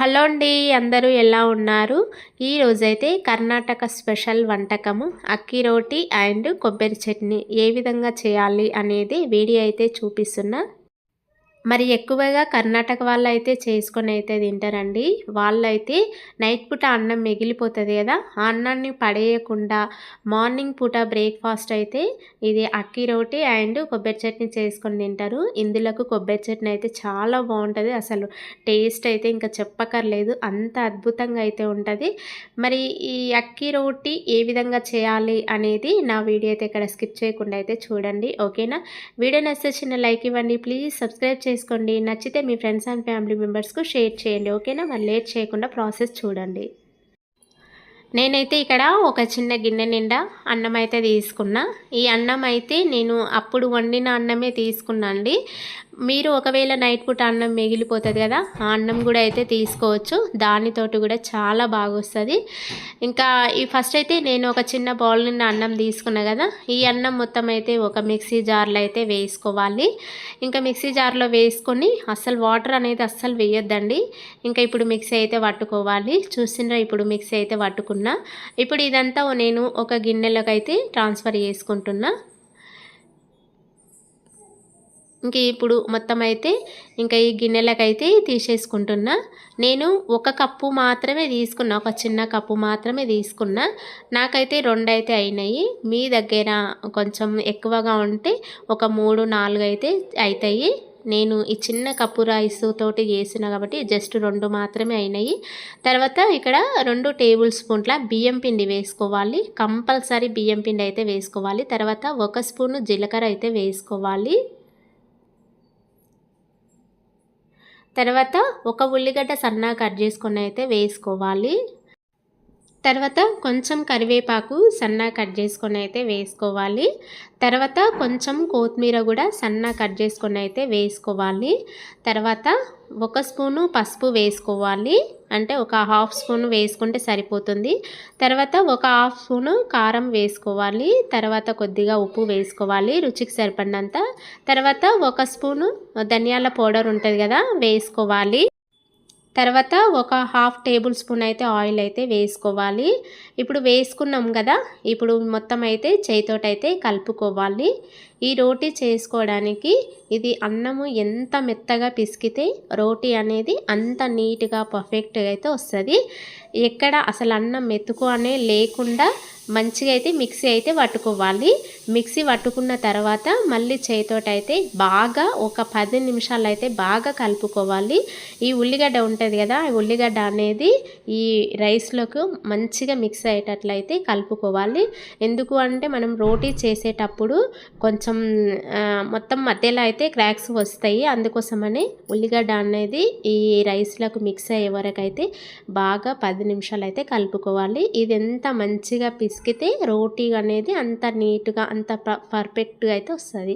Hello అండి, అందరూ ఎలా ఉన్నారు? ఈరోజైతే కర్ణాటక స్పెషల్ వంటకము అక్కి రోటి అండ్ కొబ్బరి చట్నీ ఏ విధంగా చేయాలి అనేది వీడియో అయితే చూపిస్తున్నా. మరి ఎక్కువగా కర్ణాటక వాళ్ళైతే చేసుకొని అయితే తింటారండి. వాళ్ళైతే నైట్ పూట అన్నం మిగిలిపోతుంది కదా, ఆ అన్నాన్ని పడేయకుండా మార్నింగ్ పూట బ్రేక్ఫాస్ట్ అయితే ఇది అక్కి రోటి అండ్ కొబ్బరి చట్నీ చేసుకొని తింటారు. ఇందులోకి కొబ్బరి చట్నీ అయితే చాలా బాగుంటుంది. అసలు టేస్ట్ అయితే ఇంకా చెప్పక్కర్లేదు, అంత అద్భుతంగా అయితే ఉంటుంది. మరి ఈ అక్కి రోటి ఏ విధంగా చేయాలి అనేది నా వీడియో అయితే ఇక్కడ స్కిప్ చేయకుండా అయితే చూడండి, ఓకేనా? వీడియో నచ్చితే చిన్న లైక్ ఇవ్వండి, ప్లీజ్ సబ్స్క్రైబ్ చేసుకోండి. నచ్చితే మీ ఫ్రెండ్స్ అండ్ ఫ్యామిలీ మెంబర్స్కు షేర్ చేయండి, ఓకేనా? మరి లేట్ చేయకుండా ప్రాసెస్ చూడండి. నేనైతే ఇక్కడ ఒక చిన్న గిన్నె నిండా అన్నం అయితే తీసుకున్నా. ఈ అన్నం అయితే నేను అప్పుడు వండిన అన్నమే తీసుకున్నా అండి. మీరు ఒకవేళ నైట్ పూట అన్నం మిగిలిపోతుంది కదా, ఆ అన్నం కూడా అయితే తీసుకోవచ్చు. దానితోటి కూడా చాలా బాగా వస్తుంది. ఇంకా ఈ ఫస్ట్ అయితే నేను ఒక చిన్న బౌల్ నిండా అన్నం తీసుకున్నా కదా, ఈ అన్నం మొత్తం అయితే ఒక మిక్సీ జార్లో అయితే వేసుకోవాలి. ఇంకా మిక్సీ జార్లో వేసుకొని అస్సలు వాటర్ అనేది అస్సలు వేయొద్దండి. ఇంకా ఇప్పుడు మిక్సీ అయితే పట్టుకోవాలి. చూసిండ్రా, ఇప్పుడు మిక్సీ అయితే పట్టుకున్నా. ఇప్పుడు ఇదంతా నేను ఒక గిన్నెలోకి అయితే ట్రాన్స్ఫర్ చేసుకుంటున్నా. ఇంక ఇప్పుడు మొత్తం అయితే ఇంకా ఈ గిన్నెలకైతే తీసేసుకుంటున్నా. నేను ఒక కప్పు మాత్రమే తీసుకున్నా, ఒక చిన్న కప్పు మాత్రమే తీసుకున్నా. నాకైతే 2 అయితే అయినాయి. మీ దగ్గర కొంచెం ఎక్కువగా ఉంటే ఒక 3-4 అయితే అవుతాయి. నేను ఈ చిన్న కప్పు రైస్ తోటి చేసిన కాబట్టి జస్ట్ 2 మాత్రమే అయినాయి. తర్వాత ఇక్కడ 2 టేబుల్ స్పూన్ల బియ్యం పిండి వేసుకోవాలి. కంపల్సరీ బియ్యం పిండి అయితే వేసుకోవాలి. తర్వాత 1 స్పూను జీలకర్ర అయితే వేసుకోవాలి. తర్వాత ఒక ఉల్లిగడ్డ సన్నగా కట్ చేసుకొని అయితే వేసుకోవాలి. తర్వాత కొంచెం కరివేపాకు సన్నగా కట్ చేసుకొని అయితే వేసుకోవాలి. తర్వాత కొంచెం కొత్తిమీర కూడా సన్నగా కట్ చేసుకొని అయితే వేసుకోవాలి. తర్వాత 1 స్పూను పసుపు వేసుకోవాలి, అంటే ఒక 1/2 స్పూన్ వేసుకుంటే సరిపోతుంది. తర్వాత ఒక 1/2 స్పూను కారం వేసుకోవాలి. తర్వాత కొద్దిగా ఉప్పు వేసుకోవాలి రుచికి సరిపడినంత. తర్వాత 1 స్పూను ధనియాల పౌడర్ ఉంటుంది కదా, వేసుకోవాలి. తర్వాత ఒక 1/2 టేబుల్ స్పూన్ అయితే ఆయిల్ అయితే వేసుకోవాలి. ఇప్పుడు వేసుకున్నాం కదా, ఇప్పుడు మొత్తం అయితే చేయితోటి అయితే కలుపుకోవాలి. ఈ రోటీ చేసుకోవడానికి ఇది అన్నము ఎంత మెత్తగా పిసికితే రోటీ అనేది అంత నీట్గా పర్ఫెక్ట్గా అయితే వస్తుంది. ఎక్కడ అసలు అన్నం మెతుకు అనే లేకుండా మంచిగా అయితే మిక్సీ అయితే పట్టుకోవాలి. మిక్సీ పట్టుకున్న తర్వాత మళ్ళీ చేతితోటి అయితే బాగా ఒక 10 నిమిషాలు అయితే బాగా కలుపుకోవాలి. ఈ ఉల్లిగడ్డ ఉంటుంది కదా, ఈ ఉల్లిగడ్డ అనేది ఈ రైస్లోకి మంచిగా మిక్స్ అయ్యేటట్లయితే కలుపుకోవాలి. ఎందుకు అంటే మనం రోటీ చేసేటప్పుడు కొంచెం మొత్తం మధ్యలో అయితే క్రాక్స్ వస్తాయి. అందుకోసమనే ఉల్లిగడ్డ అనేది ఈ రైస్లోకి మిక్స్ అయ్యే వరకు అయితే బాగా 10 నిమిషాలు అయితే కలుపుకోవాలి. ఇది ఎంత మంచిగా పిసికితే రోటీ అనేది అంత నీట్గా అంత పర్ఫెక్ట్గా అయితే వస్తుంది.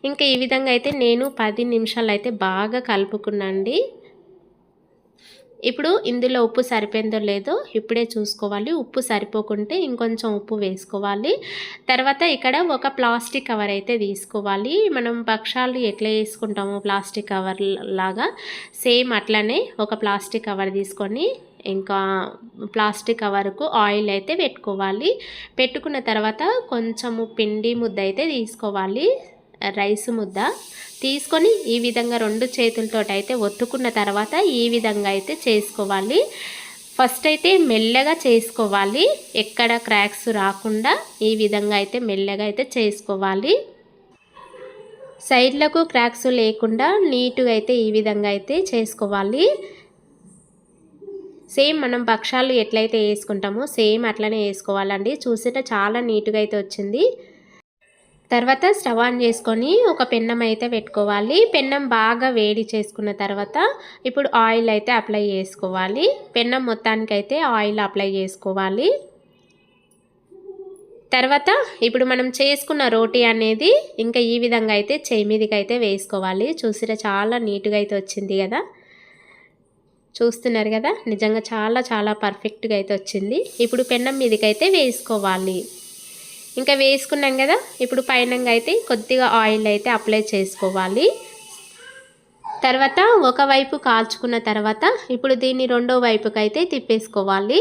ఇంకా ఈ విధంగా అయితే నేను 10 నిమిషాలు అయితే బాగా కలుపుకున్నాండి. ఇప్పుడు ఇందులో ఉప్పు సరిపోయిందో లేదో ఇప్పుడే చూసుకోవాలి. ఉప్పు సరిపోకుంటే ఇంకొంచెం ఉప్పు వేసుకోవాలి. తర్వాత ఇక్కడ ఒక ప్లాస్టిక్ కవర్ అయితే తీసుకోవాలి. మనం భక్షాలు ఎట్లా వేసుకుంటామో ప్లాస్టిక్ కవర్ లాగా సేమ్ అట్లనే ఒక ప్లాస్టిక్ కవర్ తీసుకొని ఇంకా ప్లాస్టిక్ కవర్కు ఆయిల్ అయితే పెట్టుకోవాలి. పెట్టుకున్న తర్వాత కొంచెము పిండి ముద్ద అయితే తీసుకోవాలి, రైస్ ముద్ద తీసుకొని ఈ విధంగా 2 చేతులతో అయితే ఒత్తుకున్న తర్వాత ఈ విధంగా అయితే చేసుకోవాలి. ఫస్ట్ అయితే మెల్లగా చేసుకోవాలి, ఎక్కడ క్రాక్స్ రాకుండా ఈ విధంగా అయితే మెల్లగా అయితే చేసుకోవాలి. సైడ్లకు క్రాక్స్ లేకుండా నీట్గా అయితే ఈ విధంగా అయితే చేసుకోవాలి. సేమ్ మనం భక్షాలు ఎట్లయితే వేసుకుంటామో సేమ్ అట్లనే వేసుకోవాలండి. చూసినా చాలా నీట్గా అయితే వచ్చింది. తర్వాత స్టవ్ ఆన్ చేసుకొని ఒక పెన్నం అయితే పెట్టుకోవాలి. పెన్నం బాగా వేడి చేసుకున్న తర్వాత ఇప్పుడు ఆయిల్ అయితే అప్లై చేసుకోవాలి. పెన్నం మొత్తానికైతే ఆయిల్ అప్లై చేసుకోవాలి. తర్వాత ఇప్పుడు మనం చేసుకున్న రోటీ అనేది ఇంకా ఈ విధంగా అయితే చేయి మీదకి అయితే వేసుకోవాలి. చూసినా చాలా నీట్గా అయితే వచ్చింది కదా, చూస్తున్నారు కదా, నిజంగా చాలా చాలా పర్ఫెక్ట్గా అయితే వచ్చింది. ఇప్పుడు పెన్నం మీదకి అయితే వేసుకోవాలి. ఇంకా వేసుకున్నాం కదా, ఇప్పుడు పైనంగా అయితే కొద్దిగా ఆయిల్ అయితే అప్లై చేసుకోవాలి. తర్వాత ఒకవైపు కాల్చుకున్న తర్వాత ఇప్పుడు దీన్ని రెండో వైపుకి అయితే తిప్పేసుకోవాలి.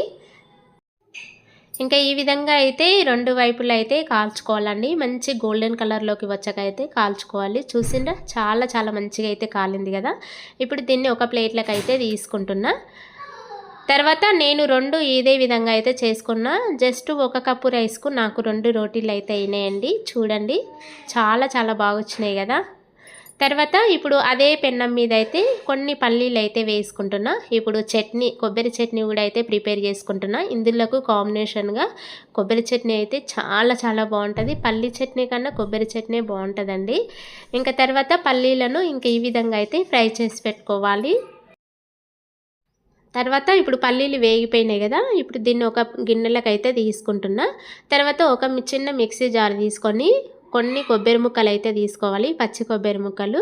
ఇంకా ఈ విధంగా అయితే రెండు వైపులా అయితే కాల్చుకోవాలండి. మంచి గోల్డెన్ కలర్లోకి వచ్చాకైతే కాల్చుకోవాలి. చూసిండ్రా చాలా చాలా మంచిగా అయితే కాలింది కదా. ఇప్పుడు దీన్ని ఒక ప్లేట్లకు అయితే తీసుకుంటున్నా. తర్వాత నేను రెండు ఇదే విధంగా అయితే చేసుకున్నా. జస్ట్ 1 కప్పు రైస్కు నాకు 2 రోటీలు అయితే అయినాయండి. చూడండి చాలా చాలా బాగా వచ్చినాయి కదా. తర్వాత ఇప్పుడు అదే పెన్నం మీద అయితే కొన్ని పల్లీలు అయితే వేసుకుంటున్నా. ఇప్పుడు చట్నీ, కొబ్బరి చట్నీ కూడా అయితే ప్రిపేర్ చేసుకుంటున్నా. ఇందులోకి కాంబినేషన్గా కొబ్బరి చట్నీ అయితే చాలా చాలా బాగుంటుంది. పల్లీ చట్నీ కన్నా కొబ్బరి చట్నీ బాగుంటుందండి. ఇంకా తర్వాత పల్లీలను ఇంకా ఈ విధంగా అయితే ఫ్రై చేసి పెట్టుకోవాలి. తర్వాత ఇప్పుడు పల్లీలు వేగిపోయినాయి కదా. ఇప్పుడు దీన్ని ఒక గిన్నెలకు అయితే తీసుకుంటున్నా. తర్వాత ఒక చిన్న మిక్సీ జార్ తీసుకొని కొన్ని కొబ్బరి ముక్కలు అయితే తీసుకోవాలి, పచ్చి కొబ్బరి ముక్కలు.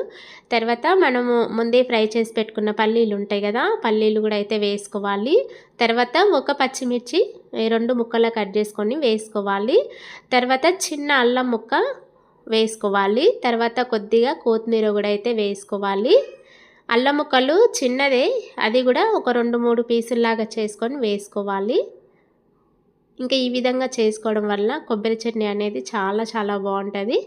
తర్వాత మనము ముందే ఫ్రై చేసి పెట్టుకున్న పల్లీలు ఉంటాయి కదా, పల్లీలు కూడా అయితే వేసుకోవాలి. తర్వాత ఒక పచ్చిమిర్చి 2 ముక్కలు కట్ చేసుకొని వేసుకోవాలి. తర్వాత చిన్న అల్లం ముక్క వేసుకోవాలి. తర్వాత కొద్దిగా కొత్తిమీర కూడా అయితే వేసుకోవాలి. అల్లం ముక్కలు చిన్నదే, అది కూడా ఒక 2-3 పీసుల్లాగా చేసుకొని వేసుకోవాలి. ఇంకా ఈ విధంగా చేసుకోవడం వల్ల కొబ్బరి చట్నీ అనేది చాలా చాలా బాగుంటుంది.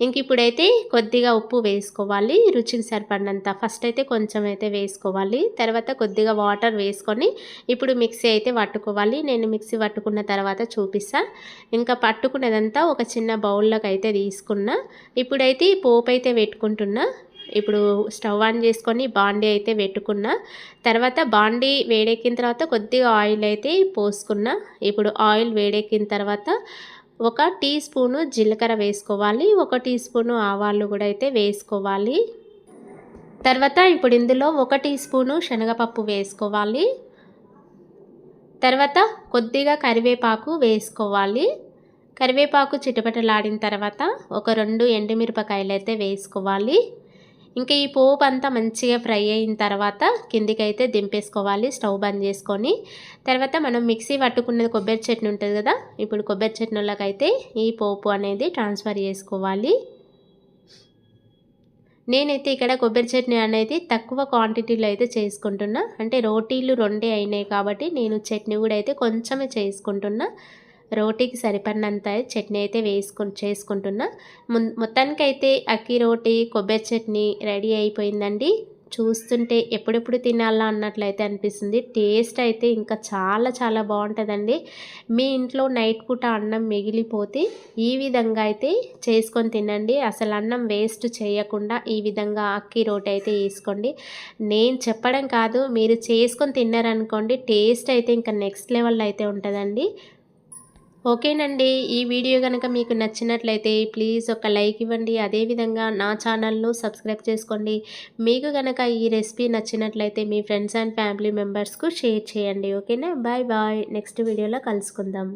ఇంక ఇప్పుడైతే కొద్దిగా ఉప్పు వేసుకోవాలి, రుచికి సరిపడినంత. ఫస్ట్ అయితే కొంచెం అయితే వేసుకోవాలి. తర్వాత కొద్దిగా వాటర్ వేసుకొని ఇప్పుడు మిక్సీ అయితే పట్టుకోవాలి. నేను మిక్సీ పట్టుకున్న తర్వాత చూపిస్తా. ఇంకా పట్టుకున్నదంతా ఒక చిన్న బౌల్లోకి అయితే తీసుకున్నా. ఇప్పుడైతే పోపు అయితే పెట్టుకుంటున్నా. ఇప్పుడు స్టవ్ ఆన్ చేసుకొని బాండీ అయితే పెట్టుకున్నా. తర్వాత బాండీ వేడెక్కిన తర్వాత కొద్దిగా ఆయిల్ అయితే పోసుకున్నా. ఇప్పుడు ఆయిల్ వేడెక్కిన తర్వాత 1 టీ స్పూను జీలకర్ర వేసుకోవాలి, 1 టీ స్పూను ఆవాలు కూడా అయితే వేసుకోవాలి. తర్వాత ఇప్పుడు ఇందులో 1 టీ స్పూను శనగపప్పు వేసుకోవాలి. తర్వాత కొద్దిగా కరివేపాకు వేసుకోవాలి. కరివేపాకు చిటపటలాడిన తర్వాత ఒక 2 ఎండుమిరపకాయలు అయితే వేసుకోవాలి. ఇంకా ఈ పోపు అంతా మంచిగా ఫ్రై అయిన తర్వాత కిందికైతే దింపేసుకోవాలి స్టవ్ బంద్ చేసుకొని. తర్వాత మనం మిక్సీ పట్టుకున్నది కొబ్బరి చట్నీ ఉంటుంది కదా, ఇప్పుడు కొబ్బరి చట్నీలోకి అయితే ఈ పోపు అనేది ట్రాన్స్ఫర్ చేసుకోవాలి. నేనైతే ఇక్కడ కొబ్బరి చట్నీ అనేది తక్కువ క్వాంటిటీలో అయితే చేసుకుంటున్నా. అంటే రోటీలు 2 అయినాయి కాబట్టి నేను చట్నీ కూడా అయితే కొంచెమే చేసుకుంటున్నా. రోటీకి సరిపడినంత చట్నీ అయితే చేసుకుంటున్నా. మొత్తానికైతే అక్కి రోటీ కొబ్బరి చట్నీ రెడీ అయిపోయిందండి. చూస్తుంటే ఎప్పుడెప్పుడు తినాలా అన్నట్లయితే అనిపిస్తుంది. టేస్ట్ అయితే ఇంకా చాలా చాలా బాగుంటుందండి. మీ ఇంట్లో నైట్ పూట అన్నం మిగిలిపోతే ఈ విధంగా అయితే చేసుకొని తినండి. అసలు అన్నం వేస్ట్ చేయకుండా ఈ విధంగా అక్కి రోటీ అయితే వేసుకోండి. నేను చెప్పడం కాదు, మీరు చేసుకొని తిన్నారనుకోండి, టేస్ట్ అయితే ఇంకా నెక్స్ట్ లెవెల్లో అయితే ఉంటుందండి. ఓకేనండి, ఈ వీడియో కనుక మీకు నచ్చినట్లయితే ప్లీజ్ ఒక లైక్ ఇవ్వండి. అదేవిధంగా నా ఛానల్ను సబ్స్క్రైబ్ చేసుకోండి. మీకు కనుక ఈ రెసిపీ నచ్చినట్లయితే మీ ఫ్రెండ్స్ అండ్ ఫ్యామిలీ మెంబర్స్కు షేర్ చేయండి. ఓకేనా, బాయ్ బాయ్. నెక్స్ట్ వీడియోలో కలుసుకుందాం.